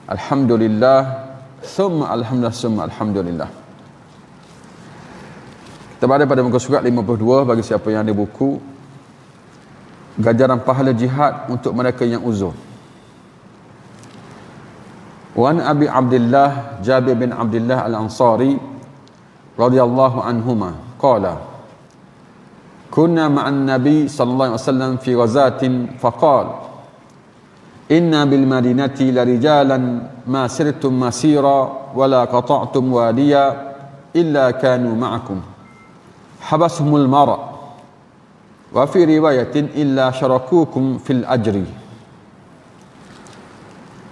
Alhamdulillah, summa alhamdulillah. Kita berada pada muka surat 52 bagi siapa yang ada buku ganjaran pahala jihad untuk mereka yang uzur. Wa an Abi Abdullah Jabir bin Abdullah Al-Ansari radhiyallahu anhuma qala kunna ma'an nabi sallallahu alaihi wasallam fi ghazatin faqala inna bil madinati la rijalan ma sirtum masira wa la qata'tum wadiya illa kanu ma'akum habashumul mara wa fi riwayatin illa syarakukum fil ajri.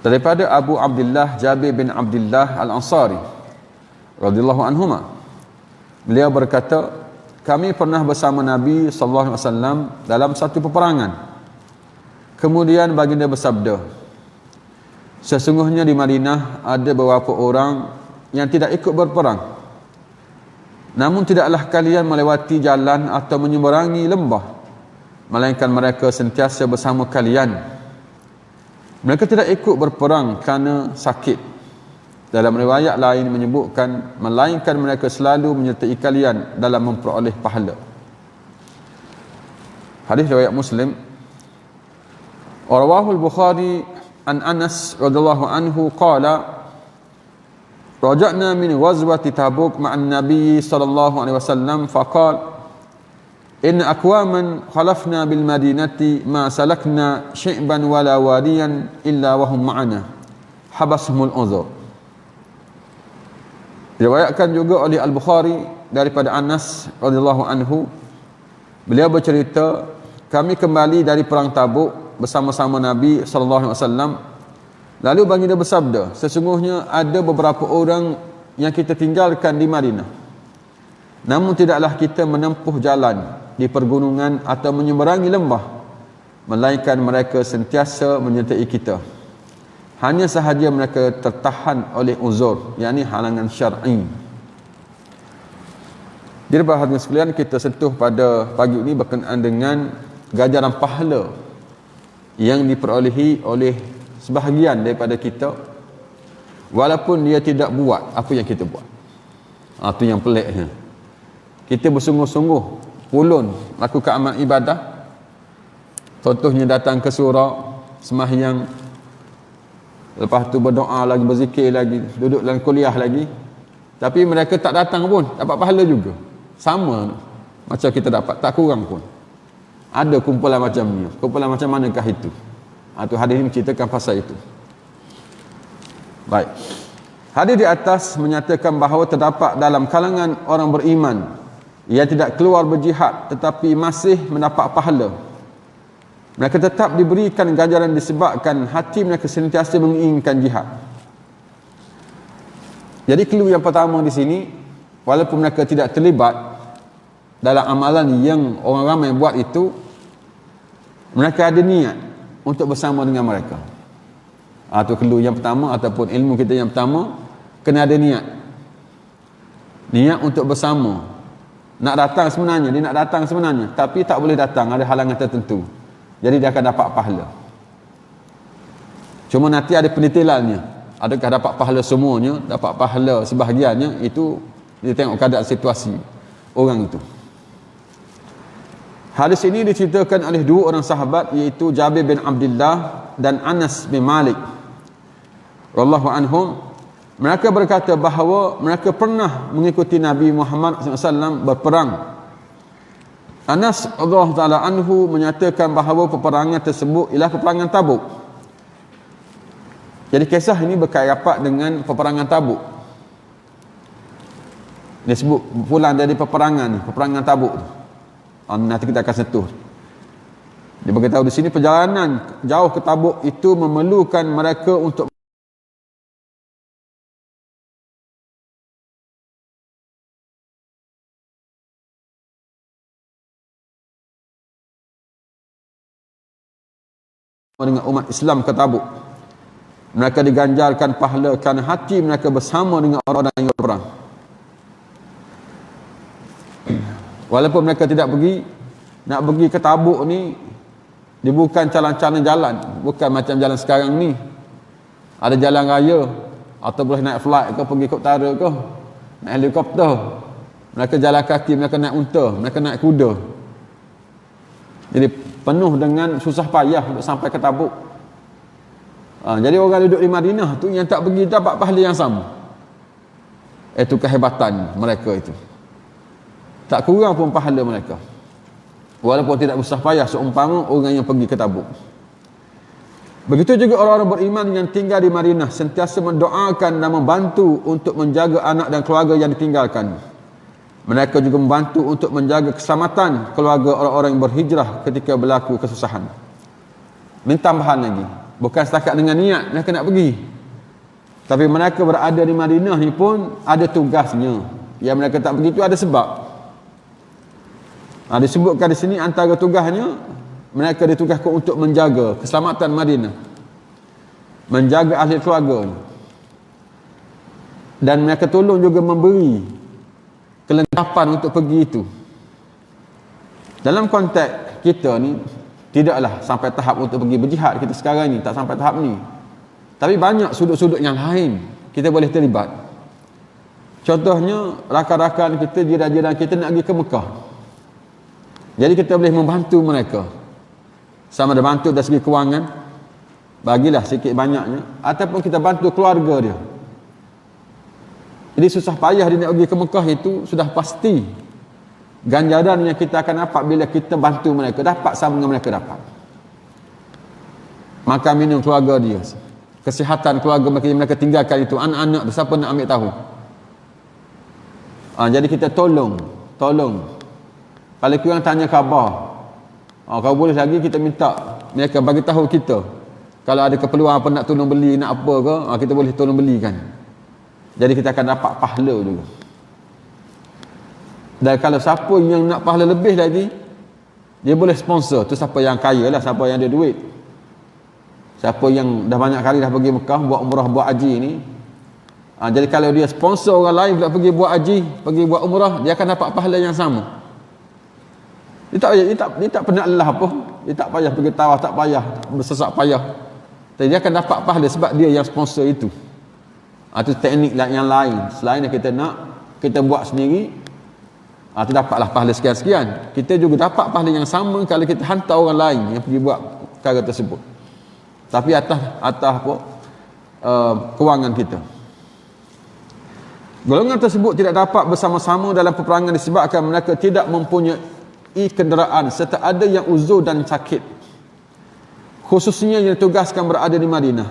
Daripada Abu Abdullah Jabir bin Abdullah Al-Ansari radhiyallahu anhuma, beliau berkata, kami pernah bersama Nabi sallallahu alaihi wasallam dalam satu peperangan. Kemudian baginda bersabda, sesungguhnya di Madinah ada beberapa orang yang tidak ikut berperang. Namun tidaklah kalian melewati jalan atau menyeberangi lembah, melainkan mereka sentiasa bersama kalian. Mereka tidak ikut berperang kerana sakit. Dalam riwayat lain menyebutkan, melainkan mereka selalu menyertai kalian dalam memperoleh pahala. Hadis riwayat Muslim. Rawahul Bukhari an Anas radhiyallahu anhu qala raja'na min ghazwati Tabuk ma'an Nabi sallallahu alaihi wasallam faqala inna aqwaman khalafna bil madinati ma salakna syi'ban wala wadiyan illa wa hum ma'ana habashumul uzur. Diriwayatkan juga oleh Al-Bukhari daripada Anas radhiyallahu anhu, beliau bercerita, kami kembali dari perang Tabuk bersama-sama Nabi sallallahu alaihi wasallam. Lalu baginda bersabda, sesungguhnya ada beberapa orang yang kita tinggalkan di Madinah. Namun tidaklah kita menempuh jalan di pergunungan atau menyeberangi lembah, melainkan mereka sentiasa menyertai kita. Hanya sahaja mereka tertahan oleh uzur, yakni halangan syar'i. Jadi bahagian sekalian, kita sentuh pada pagi ini berkenaan dengan ganjaran pahala yang diperolehi oleh sebahagian daripada kita walaupun dia tidak buat apa yang kita buat. Itu yang peliknya. Kita bersungguh-sungguh ulun lakukan amal ibadah, contohnya datang ke surau, sembahyang, lepas tu berdoa lagi, berzikir lagi, duduk dalam kuliah lagi, tapi mereka tak datang pun dapat pahala juga, sama macam kita dapat, tak kurang pun. Ada kumpulan macam ni. Kumpulan macam manakah itu? Atau hadis ini menceritakan pasal itu. Baik. Hadis di atas menyatakan bahawa terdapat dalam kalangan orang beriman yang tidak keluar berjihad tetapi masih mendapat pahala. Mereka tetap diberikan ganjaran disebabkan hati mereka sentiasa menginginkan jihad. Jadi clue yang pertama di sini, walaupun mereka tidak terlibat dalam amalan yang orang ramai buat itu, mereka ada niat untuk bersama dengan mereka. Itu clue yang pertama, ataupun ilmu kita yang pertama, kena ada niat. Niat untuk bersama. Nak datang sebenarnya, dia nak datang sebenarnya, tapi tak boleh datang, ada halangan tertentu. Jadi dia akan dapat pahala. Cuma nanti ada pendetailannya. Adakah dapat pahala semuanya, dapat pahala sebahagiannya, itu dia tengok keadaan situasi orang itu. Hadis ini diceritakan oleh dua orang sahabat, iaitu Jabir bin Abdullah dan Anas bin Malik radhiyallahu anhum. Mereka berkata bahawa mereka pernah mengikuti Nabi Muhammad SAW berperang. Anas radhiyallahu taala anhu menyatakan bahawa peperangan tersebut ialah peperangan Tabuk. Jadi kisah ini berkait rapat dengan peperangan Tabuk. Dia sebut pulang dari peperangan ni, peperangan Tabuk tu. Nanti kita akan sentuh. Dia beritahu di sini perjalanan jauh ke Tabuk itu memerlukan mereka untuk dengan umat Islam ke Tabuk. Mereka diganjarkan pahala kerana hati mereka bersama dengan orang-orang yang berperang. Walaupun mereka tidak pergi, nak pergi ke Tabuk ni, dia bukan calon-calon jalan, bukan macam jalan sekarang ni. ada jalan raya atau boleh naik flight ke pergi ke utara ke, naik helikopter, mereka jalan kaki, mereka naik unta, mereka naik kuda. Jadi penuh dengan susah payah untuk sampai ke Tabuk. Jadi orang duduk di Madinah tu yang tak pergi dapat pahala yang sama. Itu kehebatan mereka itu. Tak kurang pun pahala mereka. Walaupun tidak susah payah seumpama orang yang pergi ke Tabuk. Begitu juga orang-orang beriman yang tinggal di Madinah sentiasa mendoakan dan membantu untuk menjaga anak dan keluarga yang ditinggalkan. Mereka juga membantu untuk menjaga keselamatan keluarga orang-orang yang berhijrah ketika berlaku kesusahan. Minta tambahan lagi. Bukan setakat dengan niat mereka nak pergi. Tapi mereka berada di Madinah ni pun ada tugasnya. Yang mereka tak pergi itu ada sebab. Disebutkan di sini antara tugasnya, mereka ditugaskan untuk menjaga keselamatan Madinah. Menjaga ahli keluarga. Dan mereka tolong juga memberi kelengkapan untuk pergi itu. Dalam konteks kita ni, tidaklah sampai tahap untuk pergi berjihad kita sekarang ni, tak sampai tahap ni. Tapi banyak sudut-sudut yang lain kita boleh terlibat. Contohnya, rakan-rakan kita, jiran-jiran kita nak pergi ke Mekah. Jadi kita boleh membantu mereka. Sama ada bantu dari segi kewangan, bagilah sikit banyaknya, ataupun kita bantu keluarga dia. Jadi susah payah dia nak pergi ke Mekah itu sudah pasti ganjaran yang kita akan dapat bila kita bantu mereka, dapat sama dengan mereka dapat. Makan minum keluarga dia, kesihatan keluarga mereka yang mereka tinggalkan itu, anak-anak, siapa nak ambil tahu. Jadi kita tolong. Kalau kurang tanya khabar, kalau boleh lagi kita minta mereka bagi tahu kita. Kalau ada keperluan apa nak tolong beli, nak apa ke, kita boleh tolong belikan. Jadi kita akan dapat pahala juga. Dan kalau siapa yang nak pahala lebih lagi, dia boleh sponsor. Tu siapa yang kaya lah, siapa yang ada duit. Siapa yang dah banyak kali dah pergi Mekah, buat umrah, buat haji ni. Jadi kalau dia sponsor orang lain pula pergi buat haji, pergi buat umrah, dia akan dapat pahala yang sama. Dia tak pernah lelah apa. Dia tak payah pergi tawaf, tak payah bersesak payah. Tapi dia akan dapat pahala sebab dia yang sponsor itu. Itu teknik yang lain. Selain yang kita nak, kita buat sendiri, itu dapatlah pahala sekian-sekian. Kita juga dapat pahala yang sama kalau kita hantar orang lain yang pergi buat perkara tersebut. Tapi atas apa? Kewangan kita. Golongan tersebut tidak dapat bersama-sama dalam peperangan disebabkan mereka tidak mempunyai kenderaan serta ada yang uzur dan sakit. Khususnya yang ditugaskan berada di Madinah.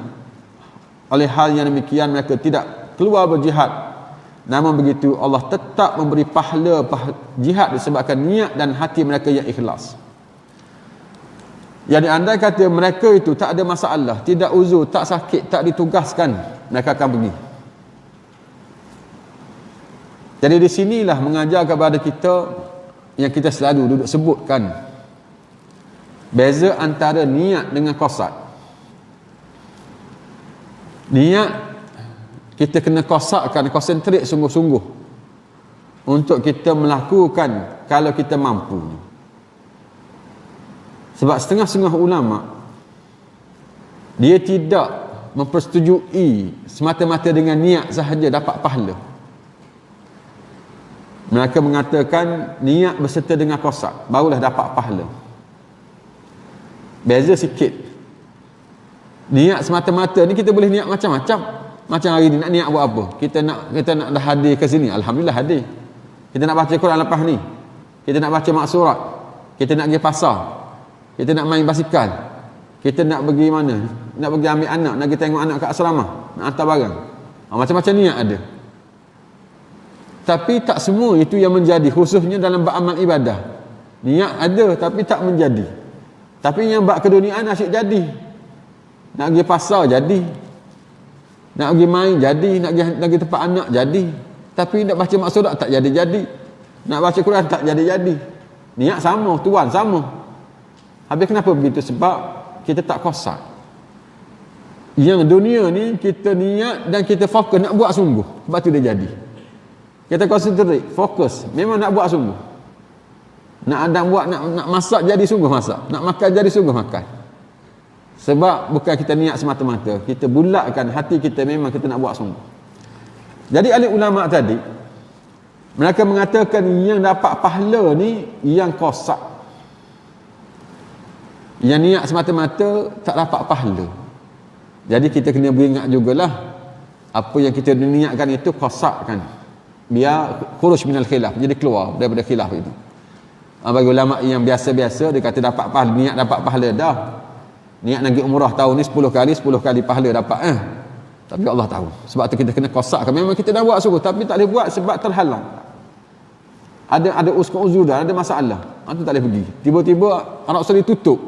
Oleh hal yang demikian mereka tidak keluar berjihad. Namun begitu Allah tetap memberi pahala jihad disebabkan niat dan hati mereka yang ikhlas. Yang andai kata mereka itu tak ada masalah, tidak uzur, tak sakit, tak ditugaskan, mereka akan pergi. Jadi di sinilah mengajar kepada kita yang kita selalu duduk sebutkan, beza antara niat dengan qasad. Niat kita kena qasakkan, konsentrate sungguh-sungguh untuk kita melakukan kalau kita mampu. Sebab setengah-setengah ulama dia tidak mempersetujui semata-mata dengan niat sahaja dapat pahala. Mereka mengatakan niat berserta dengan qasad barulah dapat pahala. Beza sikit. Niat semata-mata ni kita boleh niat macam-macam. Macam hari ni nak niat buat apa? Kita nak dah hadir ke sini, alhamdulillah hadir. Kita nak baca Quran lepas ni. Kita nak baca maksurat. Kita nak pergi pasar. Kita nak main basikal. Kita nak pergi mana? Nak pergi ambil anak, nak pergi tengok anak kat asrama, nak hantar barang. Macam-macam niat ada. Tapi tak semua itu yang menjadi, khususnya dalam beramal ibadah. Niat ada tapi tak menjadi. Tapi yang bab keduniaan asyik jadi. Nak pergi pasar jadi. Nak pergi main jadi, nak pergi tempat anak jadi. Tapi nak baca maksurat tak jadi-jadi. Nak baca Quran tak jadi-jadi. Niat sama, tuan sama. Habis kenapa begitu? Sebab kita tak qasad. Yang dunia ni kita niat dan kita fokus nak buat sungguh. Sebab tu dia jadi. Kita concentrate, fokus. Memang nak buat sungguh. Nak buat, nak masak jadi sungguh masak. Nak makan jadi sungguh makan. Sebab bukan kita niat semata-mata, kita bulatkan hati kita, memang kita nak buat sungguh. Jadi ahli ulama tadi mereka mengatakan yang dapat pahala ni yang kosak, yang niat semata-mata tak dapat pahala. Jadi kita kena beringat jugalah apa yang kita niatkan itu kosak kan, biar khuruj minal khilaf, jadi keluar daripada khilaf itu. Bagi ulama yang biasa-biasa dia kata dapat pahala, niat dapat pahala dah. Niat nak pergi umrah tahun ni 10 kali pahala dapat tapi Allah tahu. Sebab tu kita kena kosakkan. Memang kita dah buat suruh tapi tak boleh buat sebab terhalang. Ada uzur-uzur, ada masalah. Tu tak boleh pergi. Tiba-tiba Arab Saudi tutup.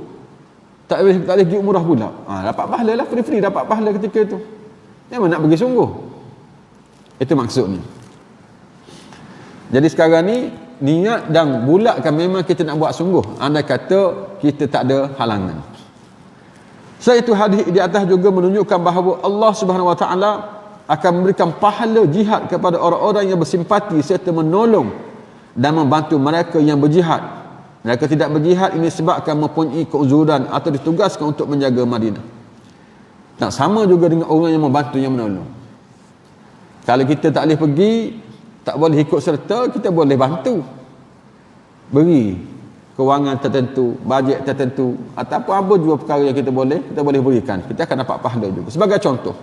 Tak boleh pergi umrah pula. Dapat pahala lah, free dapat pahala ketika itu. Memang nak pergi sungguh. Itu maksudnya. Jadi sekarang ni niat dan bulatkan memang kita nak buat sungguh. Andai kata kita tak ada halangan. Selain itu hadis di atas juga menunjukkan bahawa Allah Subhanahu Wa Taala akan memberikan pahala jihad kepada orang-orang yang bersimpati serta menolong dan membantu mereka yang berjihad. Mereka tidak berjihad ini sebabkan mempunyai keuzuran atau ditugaskan untuk menjaga Madinah. Tak sama juga dengan orang yang membantu, yang menolong. Kalau kita tak boleh pergi, tak boleh ikut serta, kita boleh bantu. Beri kewangan tertentu, bajet tertentu, ataupun apa juga perkara yang kita boleh berikan, kita akan dapat pahala juga. Sebagai contoh,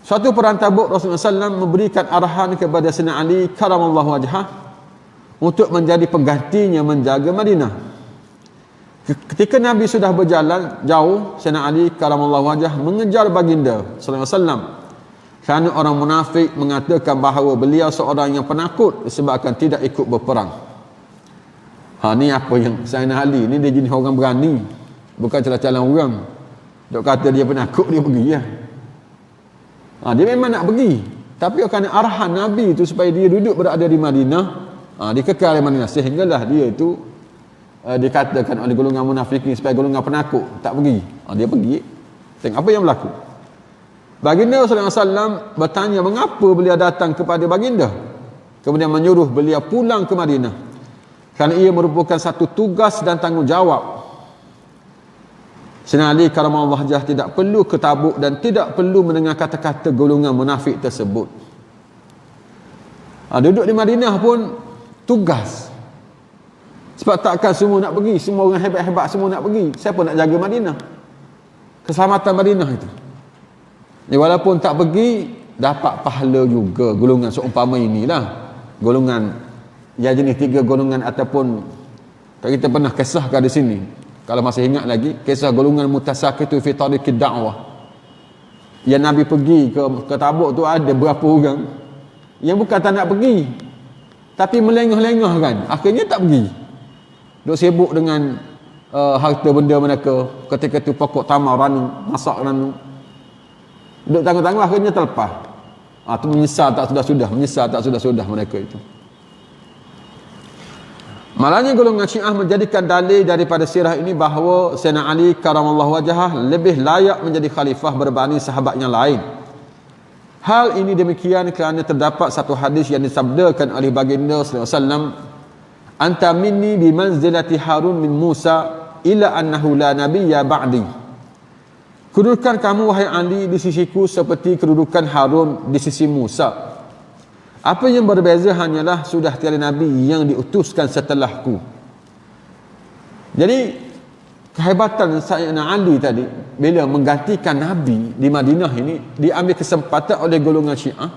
suatu perang Tabuk Rasulullah SAW memberikan arahan kepada Sayyidina Ali karamallahu wajhah untuk menjadi penggantinya menjaga Madinah. Ketika Nabi sudah berjalan jauh, Sayyidina Ali karamallahu wajhah mengejar baginda sallallahu alaihi wasallam kerana orang munafik mengatakan bahawa beliau seorang yang penakut disebabkan tidak ikut berperang. Ni apa yang Sayyidina Ali ni, dia jenis orang berani, bukan calang-calang orang. Dok kata dia penakut, dia pergi ya. Dia memang nak pergi, tapi kerana arahan Nabi itu supaya dia duduk berada di Madinah, dia kekal di Madinah, sehinggalah dia itu dikatakan oleh golongan munafikin supaya golongan penakut tak pergi. Dia pergi. Tengok apa yang berlaku. Baginda sallallahu alaihi wasallam bertanya mengapa beliau datang kepada baginda, kemudian menyuruh beliau pulang ke Madinah. Kerana ia merupakan satu tugas dan tanggungjawab. Sayyidina Ali karamallahu wajhah tidak perlu ke Tabuk dan tidak perlu mendengar kata-kata golongan munafik tersebut. Duduk di Madinah pun tugas. Sebab takkan semua nak pergi, semua orang hebat-hebat semua nak pergi. Siapa nak jaga Madinah? Keselamatan Madinah itu. Walaupun tak pergi, dapat pahala juga golongan seumpama inilah. Golongan ya jenis 3 golongan, ataupun kita pernah kisahkan di sini, kalau masih ingat lagi, kisah golongan mutasaqitu fi tariqid da'wah. Yang Nabi pergi ke Tabuk tu ada berapa orang yang bukan tak nak pergi, tapi melengah-lengah kan, akhirnya tak pergi. Duk sibuk dengan harta benda mereka, ketika tu pokok tamar ranu, masak ranu, duk tangguh-tangguh, akhirnya terlepas. Tu menyesal tak sudah-sudah mereka itu. Malahnya golongan Syiah menjadikan dalil daripada sirah ini bahawa Sayyidina Ali karamallahu wajhah lebih layak menjadi khalifah berbanding sahabat yang lain. Hal ini demikian kerana terdapat satu hadis yang disabdakan oleh baginda sallallahu alaihi wasallam, "Anta minni bi manzilati Harun min Musa ila annahu la nabiyya ba'di." Kedudukan kamu wahai Ali di sisiku seperti kedudukan Harun di sisi Musa. Apa yang berbeza hanyalah sudah tiada nabi yang diutuskan setelahku. Jadi kehebatan Sayyidina Ali tadi bila menggantikan nabi di Madinah ini, diambil kesempatan oleh golongan Syiah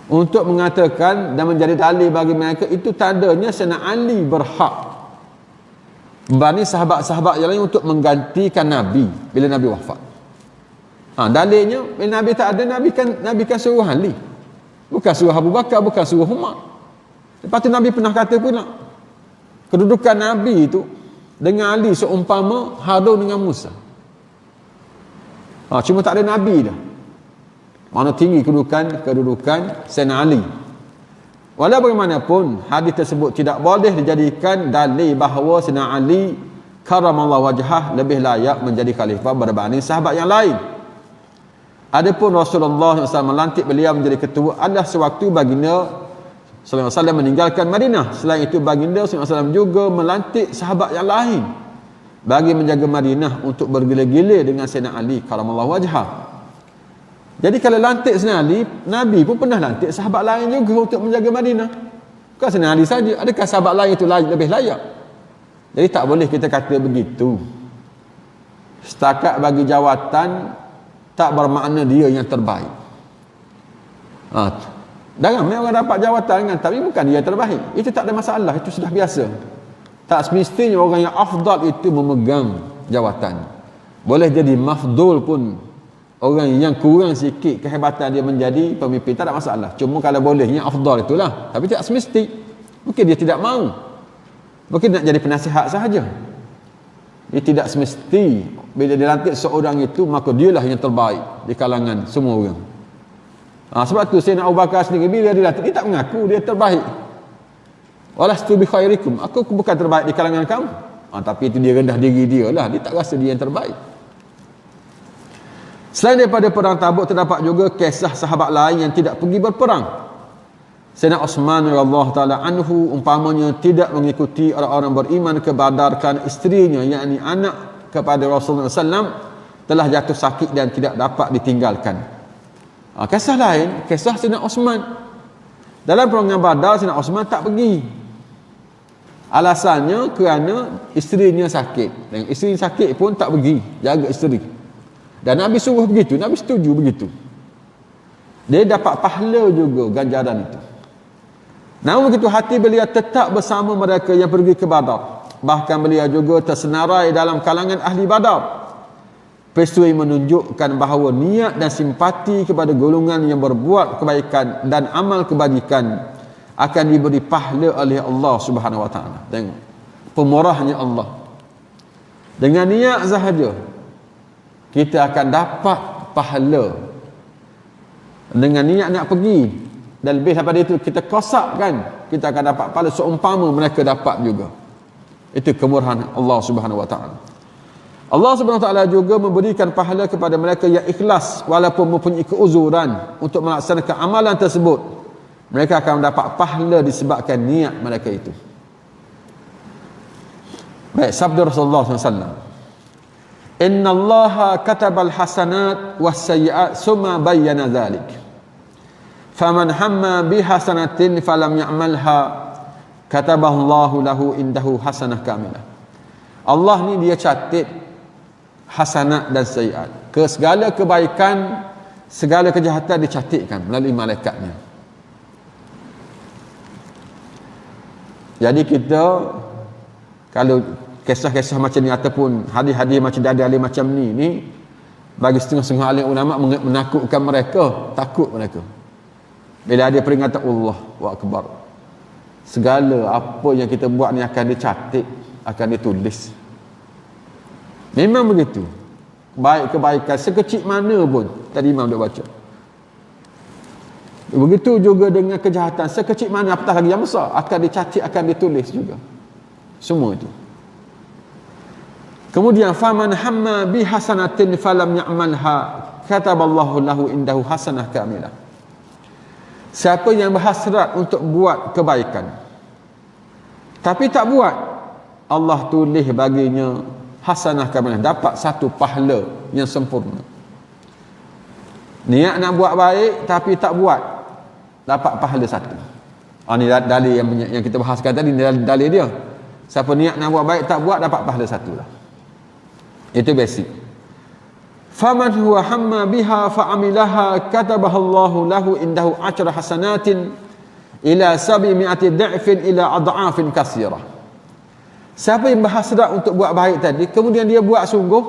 untuk mengatakan dan menjadi dalil bagi mereka itu tandanya Sayyidina Ali berhak berbanding sahabat-sahabat yang lain untuk menggantikan nabi bila nabi wafat. Dalilnya bila nabi tak ada, nabi kan suruh Ali, bukan suruh Abu Bakar, bukan suruh Umar. Lepas tu Nabi pernah kata pula, kedudukan Nabi itu dengan Ali seumpama Harun dengan Musa. Cuma tak ada Nabi dah. Mana tinggi kedudukan Sayyidina Ali. Walau bagaimanapun, hadis tersebut tidak boleh dijadikan dalil bahawa Sayyidina Ali karamallahu wajhah lebih layak menjadi khalifah berbanding sahabat yang lain. Adapun Rasulullah SAW melantik beliau menjadi ketua adalah sewaktu baginda SAW meninggalkan Madinah. Selain itu baginda SAW juga melantik sahabat yang lain bagi menjaga Madinah untuk bergila-gila dengan Sayyidina Ali karamallahu wajhah. Jadi kalau lantik Sayyidina Ali, Nabi pun pernah lantik sahabat lain juga untuk menjaga Madinah. Bukan Sayyidina Ali saja, adakah sahabat lain itu lebih layak? Jadi tak boleh kita kata begitu. Setakat bagi jawatan tak bermakna dia yang terbaik. Ramai orang dapat jawatan kan, tapi bukan dia terbaik. Itu tak ada masalah, itu sudah biasa. Tak semestinya orang yang afdal itu memegang jawatan. Boleh jadi mafdul pun, orang yang kurang sikit kehebatan dia menjadi pemimpin, tak ada masalah. Cuma kalau bolehnya afdal itulah, tapi tak semesti. Mungkin dia tidak mahu, mungkin nak jadi penasihat sahaja. Dia tidak semesti bila dilantik seorang itu maka dialah yang terbaik di kalangan semua orang. Sebab tu Sayyidina Abu Bakar sendiri bila dilantik, dia tak mengaku dia terbaik. Walastu bi khairikum, aku bukan terbaik di kalangan kamu. Tapi itu dia rendah diri dia lah, dia tak rasa dia yang terbaik. Selain daripada perang Tabuk, terdapat juga kisah sahabat lain yang tidak pergi berperang. Sayyidina Osman radhiyallahu taala anhu umpamanya tidak mengikuti orang-orang beriman ke Badar kerana isterinya, yakni anak kepada Rasulullah SAW telah jatuh sakit dan tidak dapat ditinggalkan. Kisah lain, kisah Sayyidina Osman. Dalam perangan Badar, Sayyidina Osman tak pergi. Alasannya kerana isterinya sakit. Dan isteri sakit pun tak pergi jaga isteri. Dan Nabi suruh begitu, Nabi setuju begitu. Dia dapat pahala juga ganjaran itu. Namun begitu hati beliau tetap bersama mereka yang pergi ke Badar. Bahkan beliau juga tersenarai dalam kalangan ahli Badar. Peristiwa ini menunjukkan bahawa niat dan simpati kepada golongan yang berbuat kebaikan dan amal kebajikan akan diberi pahala oleh Allah Subhanahu wa taala. Tengok pemurahnya Allah. Dengan niat sahaja kita akan dapat pahala. Dengan niat nak pergi, dan lebih daripada itu kita kosakkan, kita akan dapat pahala seumpama mereka dapat juga. Itu kemurahan Allah Subhanahu wa taala. Allah Subhanahu wa taala juga memberikan pahala kepada mereka yang ikhlas walaupun mempunyai keuzuran untuk melaksanakan amalan tersebut. Mereka akan mendapat pahala disebabkan niat mereka itu. Baik, sabda Rasulullah SAW. Inna Allaha katabal hasanat was sayyi'at summa bayyana dhalik. Faman hamma bi hasanatin falam ya'malha kataballahu lahu indahu hasanah kamilah. Allah ni dia catat hasanat dan sayyi'at. Ke segala kebaikan, segala kejahatan dicatatkan melalui malaikatnya. Jadi kita kalau kisah-kisah macam ni ataupun hadis-hadis macam dalil macam ni bagi setengah-setengah alim ulama menakutkan mereka, takut mereka. Bila ada peringatan Allahu Akbar, segala apa yang kita buat ni akan dicatat, akan ditulis. Memang begitu. Baik kebaikan sekecil mana pun, tadi Imam dah baca. Begitu juga dengan kejahatan sekecil mana apatah lagi yang besar akan dicatat, akan ditulis juga. Semua itu. Kemudian faman hamma bi hasanatin falam ya'malha kataballahu lahu indahu hasanah kamilah. Siapa yang berhasrat untuk buat kebaikan tapi tak buat, Allah tulis baginya hasanah kamilah, dapat satu pahala yang sempurna. Niat nak buat baik tapi tak buat, dapat pahala satu. Ini dalil yang kita bahaskan tadi, dalil dia. Siapa niat nak buat baik tak buat, dapat pahala satu lah. Itu basic. Faman huwa hamma biha fa'amilaha katabahallahu lahu indahu 10 hasanatin ila 700 da'fin ila ad'afin katsirah. Siapa yang berhasrat untuk buat baik tadi kemudian dia buat sungguh,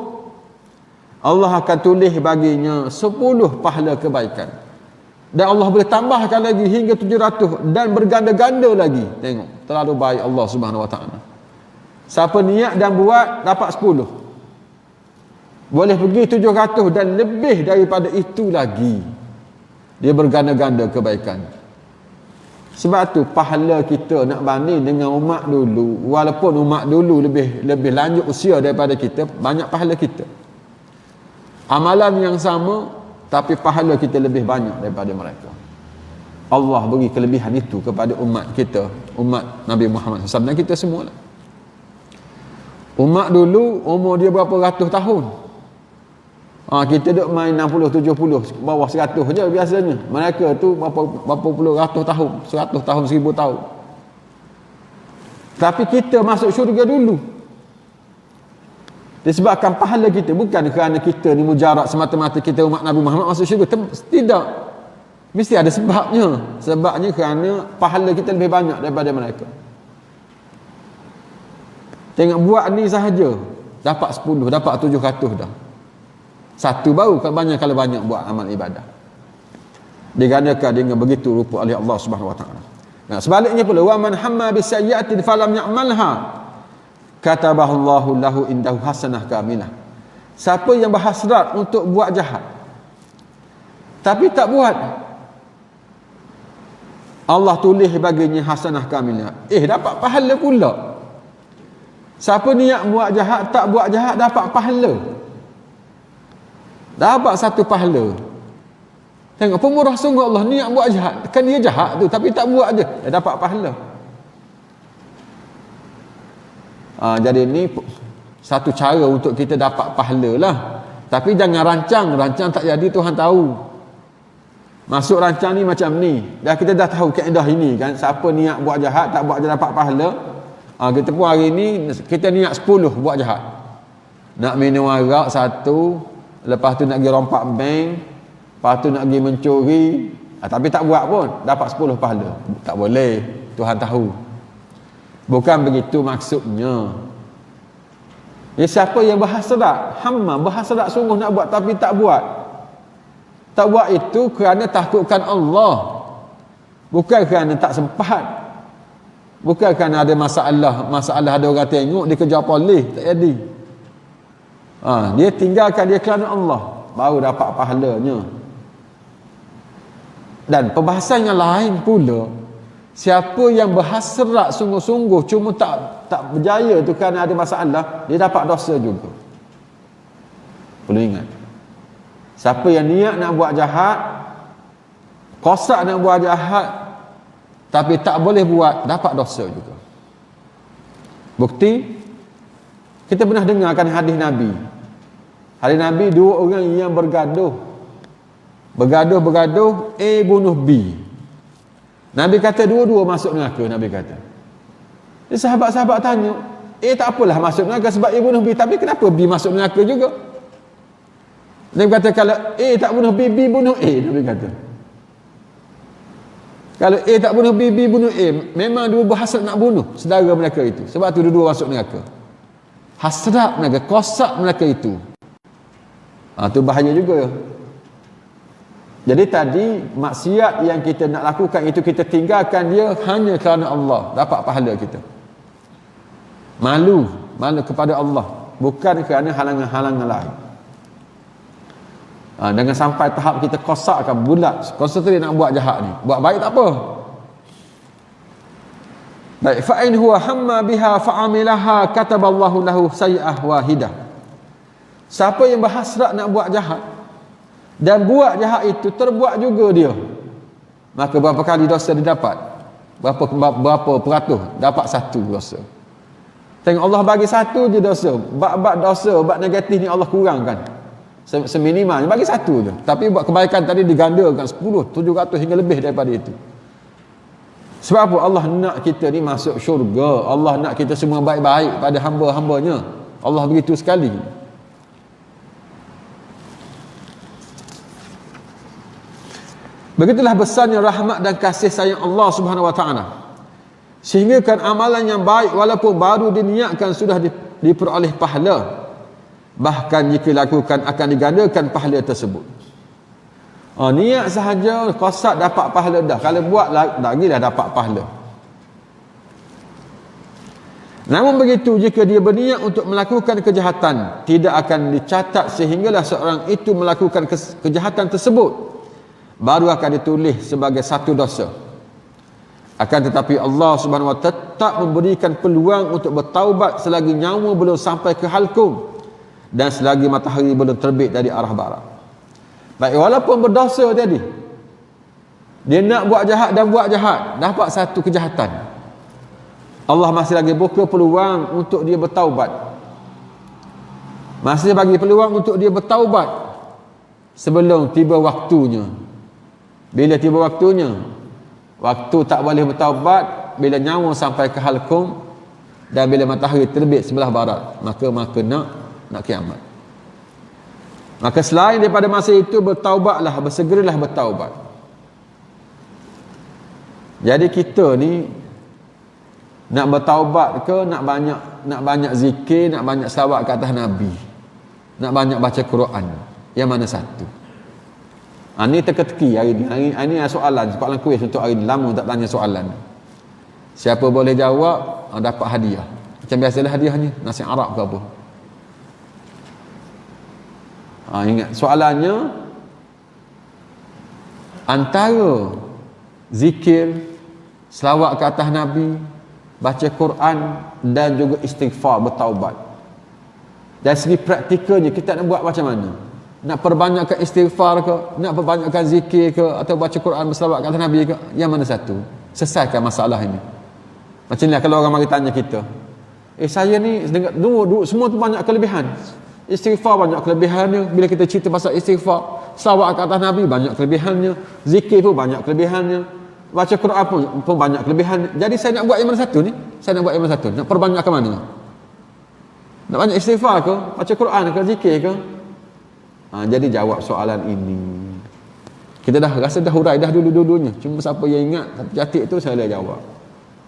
Allah akan tulis baginya 10 pahala kebaikan. Dan Allah boleh tambahkan lagi hingga 700 dan berganda-ganda lagi. Tengok, terlalu baik Allah Subhanahu wa taala. Siapa niat dan buat dapat 10. Boleh pergi 700 dan lebih daripada itu lagi. Dia berganda-ganda kebaikan. Sebab tu pahala kita nak banding dengan umat dulu, walaupun umat dulu lebih lanjut usia daripada kita, banyak pahala kita. Amalan yang sama tapi pahala kita lebih banyak daripada mereka. Allah beri kelebihan itu kepada umat kita, umat Nabi Muhammad SAW dan kita semua lah. Umat dulu umur dia berapa ratus tahun. Kita duk main 60, 70, bawah 100 je biasanya. Mereka tu berapa puluh ratus tahun, 100 tahun, 1000 tahun. Tapi kita masuk syurga dulu. Disebabkan pahala kita, bukan kerana kita ni mujarab semata-mata kita umat Nabi Muhammad masuk syurga. Tidak. Mesti ada sebabnya. Sebabnya kerana pahala kita lebih banyak daripada mereka. Tengok buat ni sahaja dapat 10, dapat 700 dah. Satu baru kalau banyak buat amal ibadah. Digandakan dengan begitu rupa oleh Allah Subhanahu wa taala. Nah, sebaliknya pula wa man hamma bisayyi'atin falam ya'malha katabahallahu lahu indahu hasanah kamilah. Siapa yang berhasrat untuk buat jahat tapi tak buat, Allah tulis baginya hasanah kamilah. Dapat pahala pula. Siapa niat buat jahat tak buat jahat dapat pahala. Dapat satu pahala. Tengok pemurah sungguh Allah, niat buat jahat, kan dia jahat tu tapi tak buat je, dia dapat pahala. Jadi ni satu cara untuk kita dapat pahala lah. Tapi jangan rancang tak jadi Tuhan tahu. Masuk rancang ni macam ni, kita dah tahu kaedah ini kan, siapa niat buat jahat tak buat je dapat pahala. Kita pun hari ni kita niat 10 buat jahat. Nak minum arak 1, lepas tu nak pergi rompak bank, lepas tu nak pergi mencuri, tapi tak buat pun dapat 10 pahala. Tak boleh, Tuhan tahu. Bukan begitu maksudnya. Siapa yang berhasrat, berhasrat sungguh nak buat tapi tak buat. Tak buat itu kerana takutkan Allah. Bukan kerana tak sempat. Bukan kerana ada masalah ada orang tengok, dia kejar polis, tak jadi. Dia tinggalkan dia kerana Allah, baru dapat pahalanya. Dan perbahasan yang lain pula, siapa yang berhasrat sungguh-sungguh cuma tak berjaya tu kerana ada masalah, dia dapat dosa juga. Perlu ingat. Siapa yang niat nak buat jahat, kosak nak buat jahat tapi tak boleh buat, dapat dosa juga. Bukti, kita pernah dengarkan hadis Nabi. Hadis Nabi, 2 orang yang bergaduh, A bunuh B. Nabi kata dua-dua masuk neraka. Nabi kata, sahabat-sahabat tanya, tak apalah masuk neraka sebab A bunuh B, tapi kenapa B masuk neraka juga? Nabi kata kalau A tak bunuh B, B bunuh A. Nabi kata kalau A tak bunuh B, B bunuh A, memang dua berhasrat nak bunuh saudara mereka itu. Sebab tu dua-dua masuk neraka. Hasrat mereka, kosak mereka itu. Tu bahaya juga. Jadi tadi maksiat yang kita nak lakukan itu, kita tinggalkan dia hanya kerana Allah, dapat pahala kita. Malu kepada Allah, bukan kerana halangan-halangan lain. Jangan sampai tahap kita kosakkan bulat, konsentrate nak buat jahat ni. Buat baik tak apa. Baik, fa in huwa hamma biha fa'amilaha kataballahu lahu sayyi'ah wahidah. Siapa yang berhasrat nak buat jahat dan buat jahat itu terbuat juga dia, maka berapa kali dosa dia dapat? Berapa peratus? Dapat 1 dosa. Tengok Allah bagi 1 je dosa. Bab dosa, bab negatif ni Allah kurangkan. Seminimalnya bagi 1 je. Tapi buat kebaikan tadi digandakan 10, 700 hingga lebih daripada itu. Sebab apa? Allah nak kita ni masuk syurga. Allah nak kita semua baik-baik pada hamba-hambanya. Allah begitu sekali. Begitulah besarnya rahmat dan kasih sayang Allah Subhanahu wa taala. Sehingga kan amalan yang baik walaupun baru diniatkan sudah diperoleh pahala. Bahkan jika lakukan akan digandakan pahala tersebut. Niat sahaja kosak dapat pahala dah. Kalau buat lagilah dapat pahala. Namun begitu jika dia berniat untuk melakukan kejahatan, tidak akan dicatat sehinggalah seorang itu melakukan kejahatan tersebut, baru akan ditulis sebagai 1 dosa. Akan tetapi Allah Subhanahu wa taala tetap memberikan peluang untuk bertaubat selagi nyawa belum sampai ke halkum dan selagi matahari belum terbit dari arah barat. Baik, walaupun berdosa tadi, dia nak buat jahat dan buat jahat, dapat 1 kejahatan, Allah masih lagi buka peluang untuk dia bertaubat. Masih bagi peluang untuk dia bertaubat sebelum tiba waktunya. Bila tiba waktunya, waktu tak boleh bertaubat bila nyawa sampai ke halkum dan bila matahari terbit sebelah barat, maka nak kiamat. Maka selain daripada masa itu, bertaubatlah, bersegeralah bertaubat. Jadi kita ni nak bertaubat ke, nak banyak zikir, nak banyak selawat ke atas Nabi, nak banyak baca Quran, yang mana satu? Ini teka-teki hari ni. Ini soalan kuis untuk hari ni. Lama tak tanya soalan. Siapa boleh jawab dapat hadiah. Macam biasalah hadiahnya nasi Arab ke apa. Ingat soalannya, antara zikir, selawat ke atas Nabi, baca Quran dan juga istighfar, bertaubat. Dari segi praktikalnya kita nak buat macam mana? Nak perbanyakkan istighfar ke, nak perbanyakkan zikir ke, atau baca Quran, berselawat ke atas Nabi ke? Yang mana satu? Selesaikan masalah ini. Macam ni kalau orang mari tanya kita, saya ni dulu semua tu banyak kelebihan. Istighfar banyak kelebihannya. Bila kita cerita pasal istighfar, selawat ke atas Nabi banyak kelebihannya, zikir pun banyak kelebihannya, baca Quran pun banyak kelebihan. Jadi saya nak buat yang mana satu ni? Saya nak buat yang mana satu? Nak perbanyakkan mana? Nak banyak istighfar ke, baca Quran ke, zikir ke? Jadi jawab soalan ini. Kita dah rasa dah hurai dah dulu-dulunya. Cuma siapa yang ingat satu catik tu saya boleh jawab.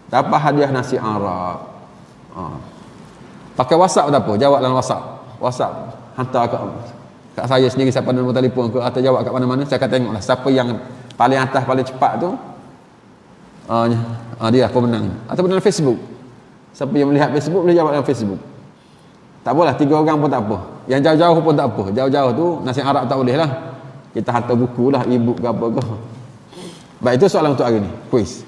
Dapat hadiah nasi Arab. Pakai WhatsApp tak apa, jawab dalam WhatsApp hantar kat saya sendiri, siapa nombor telefon ke, atau jawab kat mana-mana, saya akan tengoklah siapa yang paling atas paling cepat tu, dia pemenang. Ataupun dalam Facebook, siapa yang melihat Facebook boleh jawab dalam Facebook. Tak apalah, 3 orang pun tak apa, yang jauh-jauh pun tak apa. Jauh-jauh tu nasi Arab tak boleh lah, kita hantar buku lah, e-book ke apa ke. Baik, itu soalan untuk hari ni, kuis.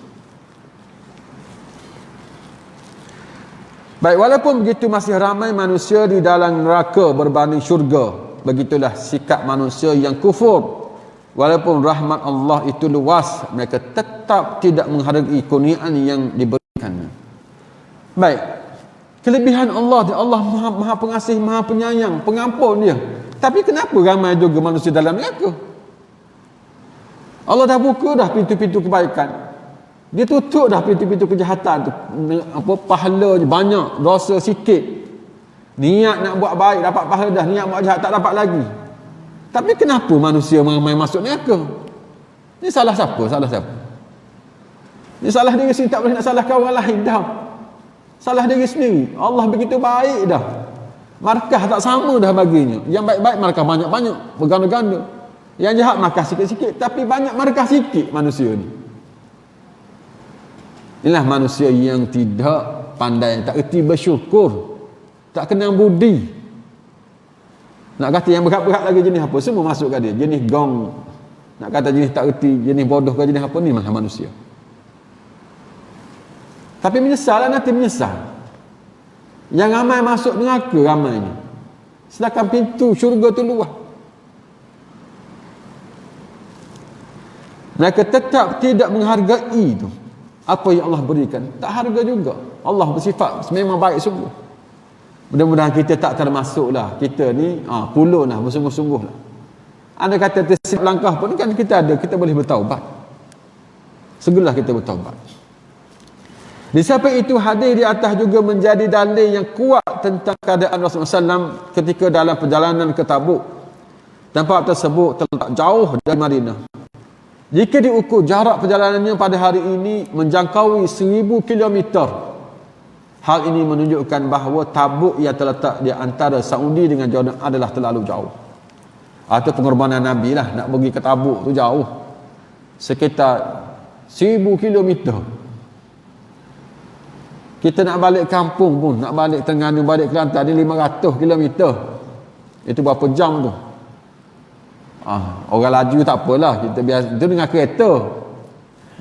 Baik, walaupun begitu masih ramai manusia di dalam neraka berbanding syurga. Begitulah sikap manusia yang kufur. Walaupun rahmat Allah itu luas, mereka tetap tidak menghargai kurniaan yang diberikannya. Baik, kelebihan Allah, Allah maha pengasih, maha penyayang, pengampun dia. Tapi kenapa ramai juga manusia dalam neraka? Allah dah buka dah pintu-pintu kebaikan. Dia tutup dah pintu-pintu kejahatan tu. Pahala banyak, dosa sikit. Niat nak buat baik dapat pahala dah, niat buat jahat tak dapat lagi. Tapi kenapa manusia ramai masuk neraka? Ni salah siapa? Ni salah diri sendiri, tak boleh nak salahkan orang lain dah. Salah diri sendiri. Allah begitu baik dah. Markah tak sama dah baginya. Yang baik-baik markah banyak-banyak, berganda-ganda. Yang jahat markah sikit-sikit, tapi banyak markah sikit manusia ni. Inilah manusia yang tidak pandai, tak erti bersyukur, tak kenal budi. Nak kata yang berat-berat lagi jenis apa, semua masuk ke dia. Jenis gong, nak kata jenis tak erti, jenis bodoh ke jenis apa, ni malah manusia. Tapi menyesal lah, nanti menyesal. Yang ramai masuk neraka ramainya, sedangkan pintu syurga tu luas. Mereka tetap tidak menghargai tu apa yang Allah berikan, tak harga juga. Allah bersifat memang baik sungguh. Mudah-mudahan kita tak termasuklah, kita ni pulunlah, bersungguh-sungguhlah. Anda kata tersilap langkah pun kan kita boleh bertaubat. Segeralah kita bertaubat. Di samping itu, hadis di atas juga menjadi dalil yang kuat tentang keadaan Rasulullah SAW ketika dalam perjalanan ke Tabuk. Tempat tersebut terletak jauh dari Madinah. Jika diukur jarak perjalanannya pada hari ini menjangkaui 1000 km. Hal ini menunjukkan bahawa Tabuk yang terletak di antara Saudi dengan Jordan adalah terlalu jauh. Atau pengorbanan Nabi lah, nak pergi ke Tabuk tu jauh. Sekitar 1000 km. Kita nak balik kampung pun, nak balik Terengganu, balik Kelantan ni 500 km. Itu berapa jam tu? Orang laju tak apalah, kita biasa itu dengan kereta.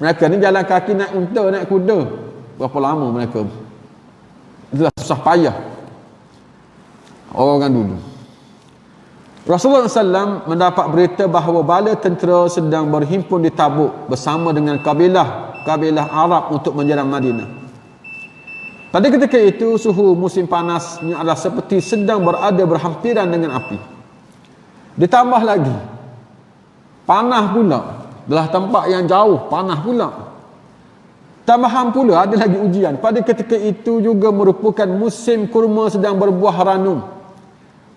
Mereka ni jalan kaki, naik unta, naik kuda. Berapa lama mereka? Itulah susah payah orang dulu. Rasulullah SAW mendapat berita bahawa bala tentera sedang berhimpun di Tabuk bersama dengan kabilah Arab untuk menyerang Madinah. Pada ketika itu suhu musim panasnya adalah seperti sedang berada berhampiran dengan api. Ditambah lagi panah pula, belah tempat yang jauh panah pula. Tambahan pula ada lagi ujian. Pada ketika itu juga merupakan musim kurma sedang berbuah ranum.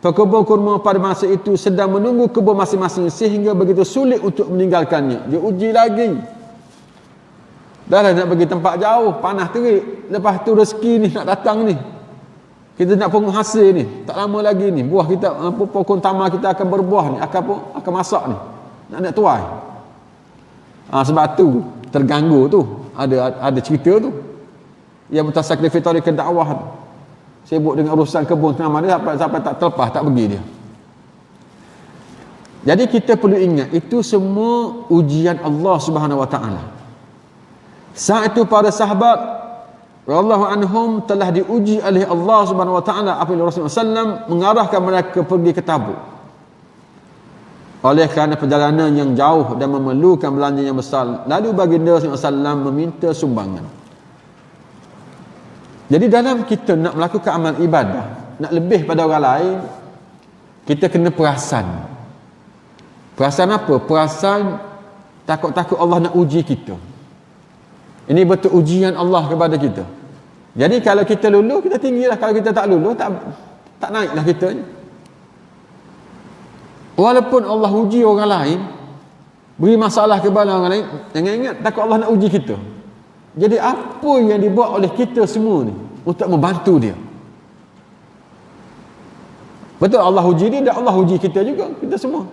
Pekebun kurma pada masa itu sedang menunggu kebun masing-masing sehingga begitu sulit untuk meninggalkannya. Dia uji lagi. Dah lah nak pergi tempat jauh, panas terik. Lepas tu rezeki ni nak datang ni. Kita nak pungut hasil ni. Tak lama lagi ni. Buah kita, pokok tamar kita akan berbuah ni. Akan masak ni. Nak tuai. Sebab tu terganggu tu. Ada cerita tu. Yang mutasakrifitari ke dakwah tu. Sibuk dengan urusan kebun tamar dia sampai tak terlepas, tak pergi dia. Jadi kita perlu ingat, itu semua ujian Allah Subhanahu Wa Taala. Saat itu para sahabat radhiyallahu anhum telah diuji oleh Allah Subhanahu Wa Taala apabila Rasulullah SAW mengarahkan mereka pergi ke Tabuk. Oleh kerana perjalanan yang jauh dan memerlukan belanja yang besar, lalu baginda SAW meminta sumbangan. Jadi dalam kita nak melakukan amal ibadah, nak lebih pada orang lain, kita kena perasan. Perasan apa? Perasan takut-takut Allah nak uji kita. Ini betul ujian Allah kepada kita. Jadi kalau kita lulus, kita tinggilah. Kalau kita tak lulus, tak naiklah kita. Walaupun Allah uji orang lain, beri masalah kepada orang lain, jangan ingat takut Allah nak uji kita. Jadi apa yang dibuat oleh kita semua ni untuk membantu dia? Betul Allah uji dia, dan Allah uji kita juga, kita semua.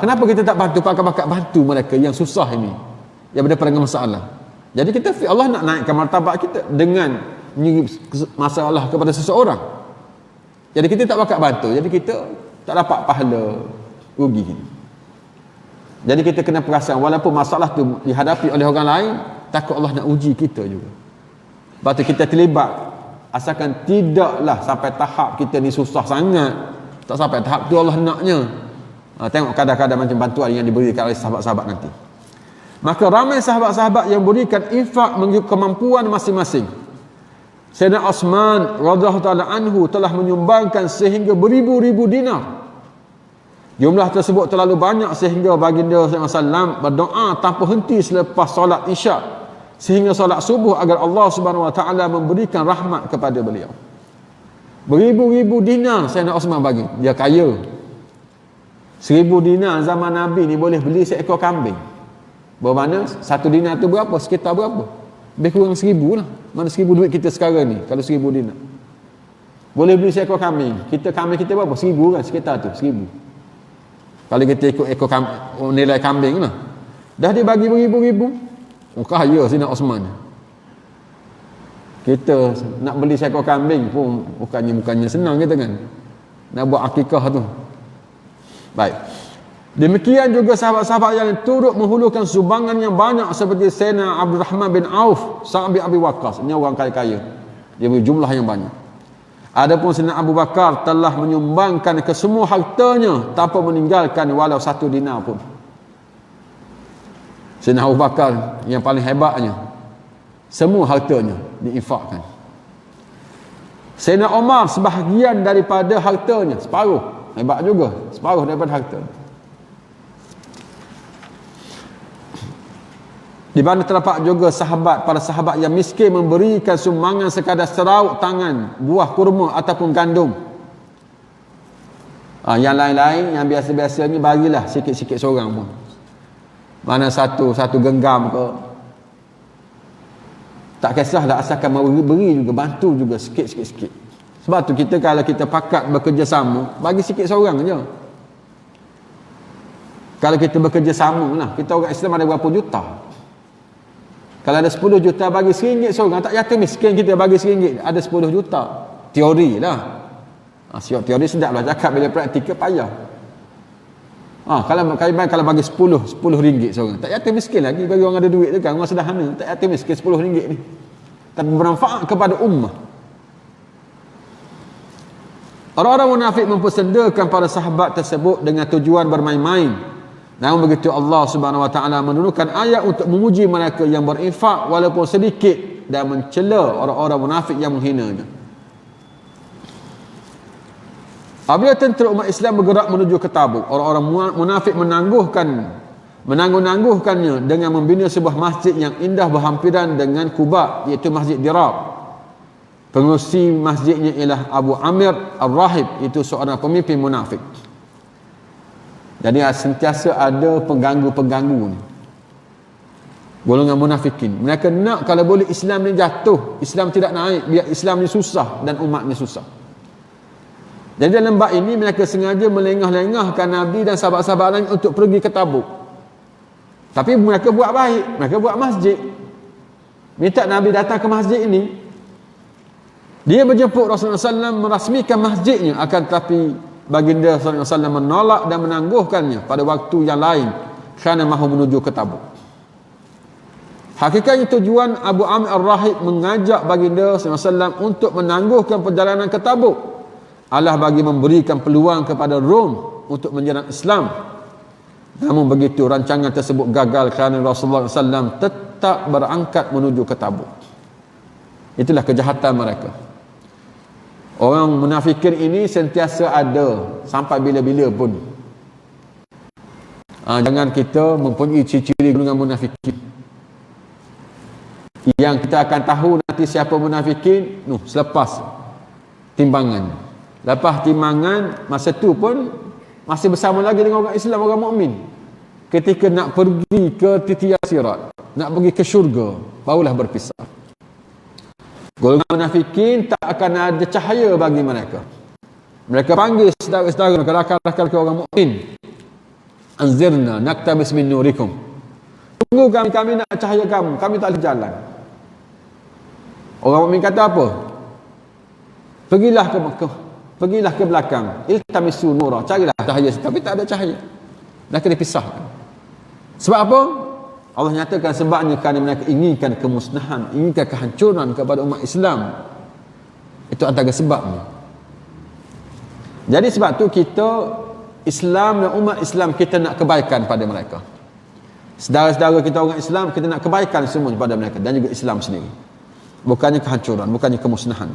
Kenapa kita tak bantu pakat-pakat bantu mereka yang susah ini, yang berdepan dengan masalah? Jadi kita, Allah nak naikkan martabat kita dengan masalah kepada seseorang. Jadi kita tak pakat bantu, jadi kita tak dapat pahala, rugi. Jadi kita kena perasan, walaupun masalah tu dihadapi oleh orang lain, takut Allah nak uji kita juga. Sebab tu kita terlibat, asalkan tidaklah sampai tahap kita ni susah sangat, tak sampai tahap tu Allah naknya. Tengok kadang-kadang macam bantuan yang diberikan oleh sahabat-sahabat nanti. Maka ramai sahabat-sahabat yang berikan infak mengikut kemampuan masing-masing. Sayyidina Osman radhiyallahu taala anhu telah menyumbangkan sehingga beribu-ribu dinar. Jumlah tersebut terlalu banyak sehingga baginda SAW berdoa tanpa henti selepas solat isyak sehingga solat subuh agar Allah Subhanahu Wa Taala memberikan rahmat kepada beliau. Beribu-ribu dinar Sayyidina Osman bagi. Dia kaya. 1000 dinar zaman Nabi ni boleh beli seekor kambing. Bermakna 1 dinar tu berapa? Sekitar berapa? Lebih kurang 1000 lah. Mana 1000 duit kita sekarang ni kalau 1000 dinar. Boleh beli seekor kambing. Kambing kita berapa? 1000 kan, sekitar tu 1000. Kalau kita ikut nilai kambing lah. Dah dibagi beribu-ribu. Kaya Sayyidina Osman. Kita nak beli seekor kambing pun bukannya senang kita kan. Nak buat akikah tu. Baik. Demikian juga sahabat-sahabat yang turut menghulurkan sumbangan yang banyak seperti Sayyidina Abdul Rahman bin Auf, Sa'ad bin Abi Waqqas. Ini orang kaya-kaya. Dia beri jumlah yang banyak. Adapun Sayyidina Abu Bakar telah menyumbangkan ke semua hartanya tanpa meninggalkan walau 1 dinar pun. Sayyidina Abu Bakar yang paling hebatnya, semua hartanya diinfakkan. Sayyidina Umar sebahagian daripada hartanya, separuh. Hebat juga, separuh daripada harta. Di mana terdapat juga para sahabat yang miskin memberikan sumbangan sekadar seraut tangan, buah kurma ataupun gandum. Yang lain-lain, yang biasa-biasa ni bagilah sikit-sikit seorang pun. Mana satu genggam ke. Tak kisahlah, asalkan beri juga, bantu juga sikit-sikit. Sebab tu kita kalau kita pakat bekerjasama, bagi sikit seorang je. Kalau kita bekerjasama lah, kita orang Islam ada berapa juta? Kalau ada 10 juta bagi RM1 seorang, tak jatuh miskin kita bagi RM1, ada 10 juta. Teori lah. Siap teori sedap lah cakap, bila praktikal payah. Kalau bagi 10 ringgit seorang, tak jatuh miskin lagi. Bagi orang ada duit tu kan, orang sederhana, tak jatuh miskin 10 ringgit ni. Tapi bermanfaat kepada ummah. Orang-orang munafik mempersendakan para sahabat tersebut dengan tujuan bermain-main. Namun begitu Allah Subhanahu Wa Taala menurunkan ayat untuk memuji mereka yang berinfak walaupun sedikit dan mencela orang-orang munafik yang menghinanya. Apabila tentera umat Islam bergerak menuju ke Tabuk, orang-orang munafik menangguh-nangguhkannya dengan membina sebuah masjid yang indah berhampiran dengan Kuba, iaitu Masjid Dirab. Pengurusi masjidnya ialah Abu Amir Ar-Rahib, itu seorang pemimpin munafik. Jadi sentiasa ada pengganggu-pengganggu ni, golongan munafikin. Mereka nak kalau boleh Islam ni jatuh, Islam tidak naik, biar Islam ni susah dan umat ni susah. Jadi dalam bab ini mereka sengaja melengah-lengahkan Nabi dan sahabat-sahabat lain untuk pergi ke Tabuk. Tapi mereka buat baik, mereka buat masjid. Minta Nabi datang ke masjid ini. Dia menjemput Rasulullah SAW merasmikan masjidnya, akan tetapi baginda SAW menolak dan menangguhkannya pada waktu yang lain kerana mahu menuju ke Tabuk. Hakikatnya tujuan Abu Amir Ar-Rahib mengajak baginda SAW untuk menangguhkan perjalanan ke Tabuk adalah bagi memberikan peluang kepada Rom untuk menyerang Islam. Namun begitu rancangan tersebut gagal kerana Rasulullah SAW tetap berangkat menuju ke Tabuk. Itulah kejahatan mereka. Orang munafikin ini sentiasa ada sampai bila-bila pun. Jangan kita mempunyai ciri-ciri golongan munafikin. Yang kita akan tahu nanti siapa munafikin selepas timbangan. Lepas timbangan, masa tu pun masih bersama lagi dengan orang Islam, orang mukmin. Ketika nak pergi ke titian sirat, nak pergi ke syurga, barulah berpisah. Golongan munafikin tak akan ada cahaya bagi mereka. Mereka panggil saudara-saudara mereka, rakan-rakan ke orang mukmin. Anzirna naktabis min nurikum. Tunggu kami nak cahaya kamu, kami tak boleh jalan. Orang mukmin kata apa? Pergilah ke belakang, iltamisu nura, carilah cahaya, tapi tak ada cahaya. Mereka dipisahkan. Sebab apa? Allah nyatakan sebabnya kerana mereka inginkan kemusnahan, inginkan kehancuran kepada umat Islam. Itu antara sebabnya. Jadi sebab tu kita Islam dan umat Islam, kita nak kebaikan pada mereka. Saudara-saudara kita orang Islam, kita nak kebaikan semua kepada mereka dan juga Islam sendiri. Bukannya kehancuran, bukannya kemusnahan.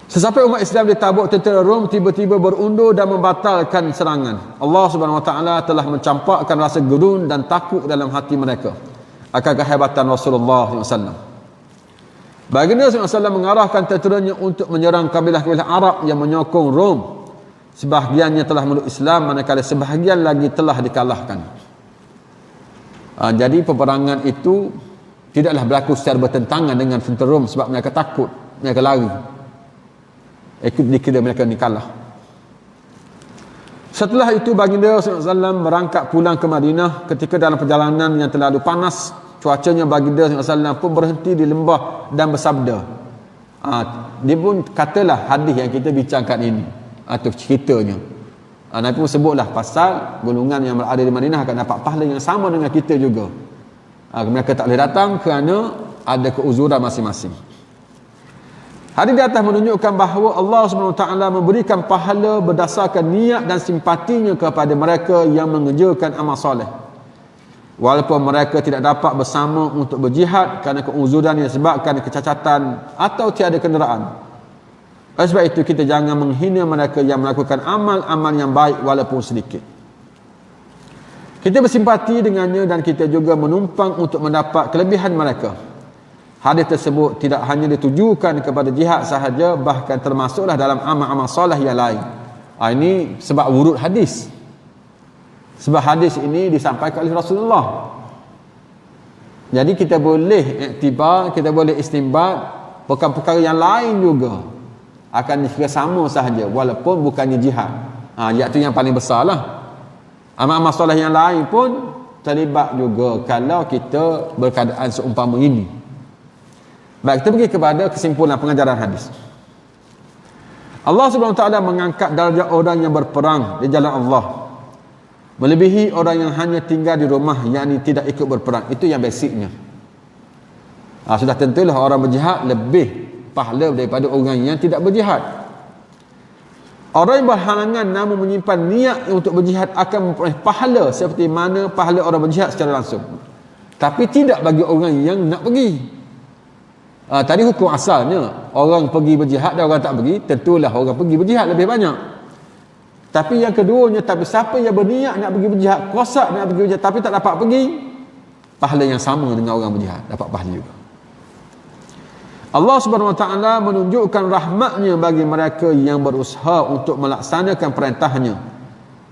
Sesampai umat Islam di Tabuk, tentera Rom tiba-tiba berundur dan membatalkan serangan. Allah Subhanahu Wa Taala telah mencampakkan rasa gerun dan takut dalam hati mereka akan kehebatan Rasulullah SAW. Baginda SAW mengarahkan tenteranya untuk menyerang kabilah-kabilah Arab yang menyokong Rom. Sebahagiannya telah meluk Islam, manakala sebahagian lagi telah dikalahkan. Jadi peperangan itu tidaklah berlaku secara bertentangan dengan tentera Rom, sebab mereka takut, mereka lari. Dikira mereka ni kalah. Setelah itu baginda SAW merangkak pulang ke Madinah. Ketika dalam perjalanan yang terlalu panas, cuacanya, baginda SAW pun berhenti di lembah dan bersabda. Dia pun katalah hadis yang kita bincangkan ini, atau ceritanya. Nabi pun sebutlah pasal golongan yang berada di Madinah akan dapat pahala yang sama dengan kita juga. Mereka tak boleh datang kerana ada keuzuran masing-masing. Hadis di atas menunjukkan bahawa Allah SWT memberikan pahala berdasarkan niat dan simpatinya kepada mereka yang mengerjakan amal soleh. Walaupun mereka tidak dapat bersama untuk berjihad kerana keuzuran yang disebabkan kecacatan atau tiada kenderaan. Oleh sebab itu kita jangan menghina mereka yang melakukan amal-amal yang baik walaupun sedikit. Kita bersimpati dengannya dan kita juga menumpang untuk mendapat kelebihan mereka. Hadis tersebut tidak hanya ditujukan kepada jihad sahaja, bahkan termasuklah dalam amal-amal soleh yang lain. Ini sebab wurud hadis. Sebab hadis ini disampaikan oleh Rasulullah. Jadi kita boleh iktibar, kita boleh istinbat perkara-perkara yang lain juga akan dikira sama sahaja walaupun bukannya jihad. Iaitu yang paling besar lah. Amal-amal soleh yang lain pun terlibat juga kalau kita berkeadaan seumpama ini. Baik, kita pergi kepada kesimpulan pengajaran hadis. Allah Subhanahu Wa Taala mengangkat darjat orang yang berperang di jalan Allah melebihi orang yang hanya tinggal di rumah, yakni tidak ikut berperang. Itu yang basicnya. Sudah tentulah orang berjihad lebih pahala daripada orang yang tidak berjihad. Orang yang berhalangan namun menyimpan niat untuk berjihad akan memperoleh pahala seperti mana pahala orang berjihad secara langsung. Tapi tidak bagi orang yang nak pergi. Tadi hukum asalnya orang pergi berjihad dan orang tak pergi, tentulah orang pergi berjihad lebih banyak. Tapi yang keduanya, tapi siapa yang berniat nak pergi berjihad, kosak nak pergi berjihad tapi tak dapat pergi, pahala yang sama dengan orang berjihad, dapat pahala juga. Allah Subhanahu Wa Taala menunjukkan rahmatnya bagi mereka yang berusaha untuk melaksanakan perintahnya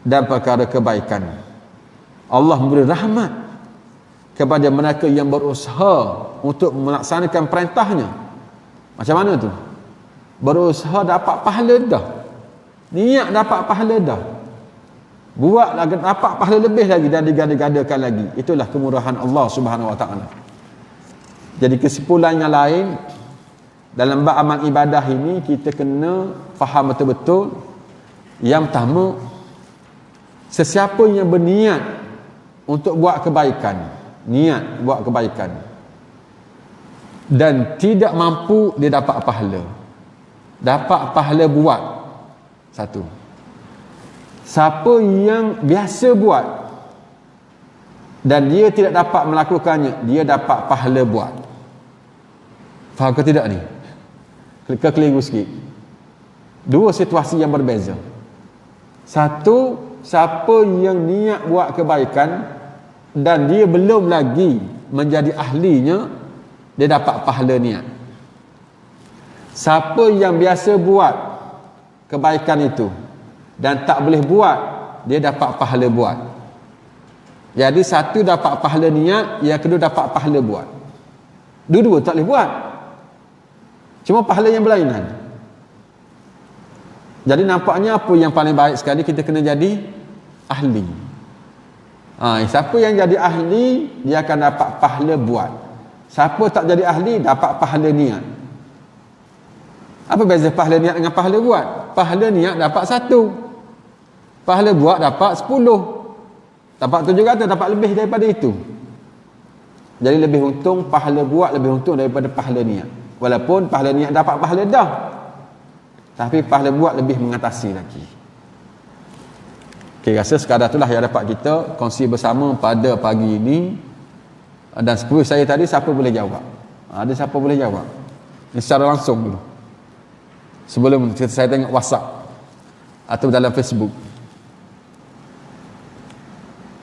dan perkara kebaikan. Allah memberi rahmat kepada mereka yang berusaha untuk melaksanakan perintahnya. Macam mana tu? Berusaha dapat pahala dah, niat dapat pahala dah, buat lagi dapat pahala lebih lagi dan digada-gadakan lagi. Itulah kemurahan Allah Subhanahu Wa Taala. Jadi kesimpulan yang lain dalam bab amal ibadah ini, kita kena faham betul-betul. Yang pertama, sesiapa yang berniat untuk buat kebaikan, niat buat kebaikan dan tidak mampu, dia dapat pahala. Dapat pahala buat. Satu. Siapa yang biasa buat dan dia tidak dapat melakukannya, dia dapat pahala buat. Faham ke tidak ni? Keliru sikit. Dua situasi yang berbeza. Satu, siapa yang niat buat kebaikan dan dia belum lagi menjadi ahlinya, dia dapat pahala niat. Siapa yang biasa buat kebaikan itu dan tak boleh buat, dia dapat pahala buat. Jadi satu dapat pahala niat, yang kedua dapat pahala buat. Dua-dua tak boleh buat, cuma pahala yang berlainan. Jadi nampaknya apa yang paling baik sekali, kita kena jadi ahli. Siapa yang jadi ahli, dia akan dapat pahala buat. Siapa tak jadi ahli, dapat pahala niat. Apa beza pahala niat dengan pahala buat? Pahala niat dapat 1, pahala buat dapat 10, dapat 700, dapat lebih daripada itu. Jadi lebih untung pahala buat, lebih untung daripada pahala niat. Walaupun pahala niat dapat pahala dah, tapi pahala buat lebih mengatasi lagi. Okay, rasa sekadar itulah yang dapat kita kongsi bersama pada pagi ini. Dan seperti saya tadi, siapa boleh jawab? Ada siapa boleh jawab? Secara langsung dulu, sebelum saya tengok WhatsApp atau dalam Facebook.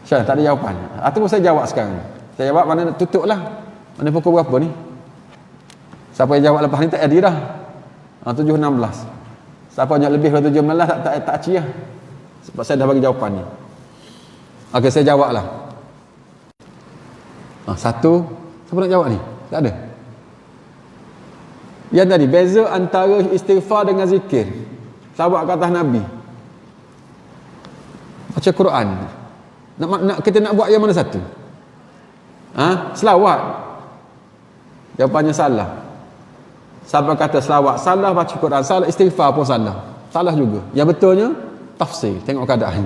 Syah, tak ada jawapan. Atau saya jawab sekarang? Saya jawab, mana tutup lah. Mana pukul berapa ni? Siapa yang jawab lepas ni tak ada dah. 7.16. Siapa yang lebih dari 7.16 tak cia. Sebab saya dah bagi jawapan ni. Okey, saya jawab lah. Satu. Siapa nak jawab ni? Tak ada. Yang tadi, beza antara istighfar dengan zikir. Sahabat kata Nabi, baca Quran. Kita nak buat yang mana satu? Selawat. Jawapannya salah. Sahabat kata selawat salah, baca Quran salah, istighfar pun salah. Salah juga. Yang betulnya tafsir, tengok keadaan.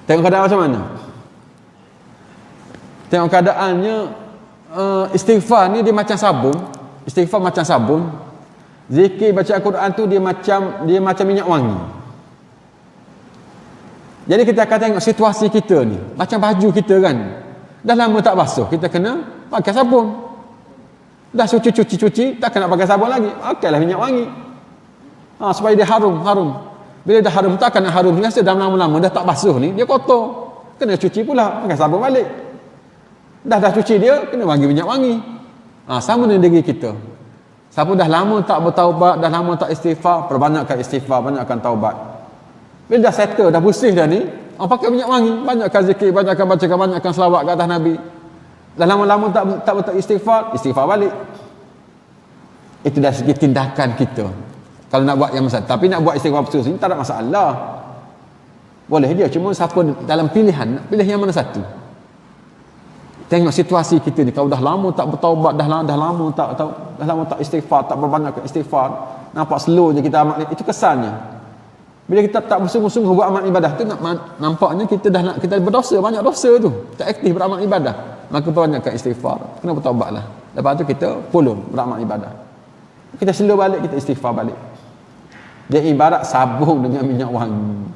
Tengok keadaan macam mana? Tengok keadaannya. Istighfar ni dia macam sabun. Istighfar macam sabun. Zikir baca Quran tu dia macam minyak wangi. Jadi kita akan tengok situasi kita ni, macam baju kita kan, dah lama tak basuh, kita kena pakai sabun. Dah cuci, tak kena pakai sabun lagi, pakailah minyak wangi. Supaya dia harum. Bila dah harum, tak kena harum. Biasa dah lama-lama dah tak basuh ni, dia kotor, kena cuci pula, pakai sabun balik. Dah cuci dia, kena wangi minyak wangi. Sama dengan diri kita. Siapa dah lama tak bertaubat, dah lama tak istighfar, perbanyakkan istighfar, banyakkan taubat. Bila dah settle, dah bersih dah ni, pakai minyak wangi, banyakkan zikir, banyakkan bacakan, banyakkan selawat ke atas Nabi. Dah lama-lama tak istighfar balik. Itu dah segi tindakan kita. Kalau nak buat yang masalah, tapi nak buat istighfar betul ni tak ada masalah. Boleh dia, cuma siapa dalam pilihan, nak pilih yang mana satu. Tengok situasi kita ni, kalau dah lama tak bertaubat, dah lama tak istighfar, tak berbanyakkan istighfar, nampak slow je kita amal, itu kesannya. Bila kita tak bersungguh-sungguh buat amal ibadah tu, nampaknya kita berdosa, banyak dosa tu, tak aktif beramal ibadah. Maka perbanyakkan istighfar, kena bertaubatlah. Lepas tu kita pulun beramal ibadah, kita slow balik, kita istighfar balik. Dia ibarat sabun dengan minyak wangi.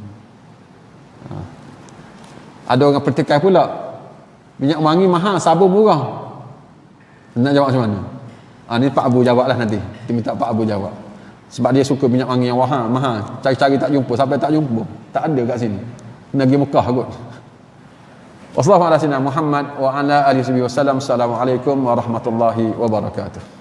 Ada orang pertikaian pula, minyak wangi mahal, sabun murah. Nak jawab macam mana? Ni Pak Abu jawab lah nanti. Kita minta Pak Abu jawab. Sebab dia suka minyak wangi yang mahal. Cari-cari tak jumpa. Sampai tak jumpa. Tak ada kat sini. Negeri Mekah kot. Wassalamualaikum warahmatullahi wabarakatuh.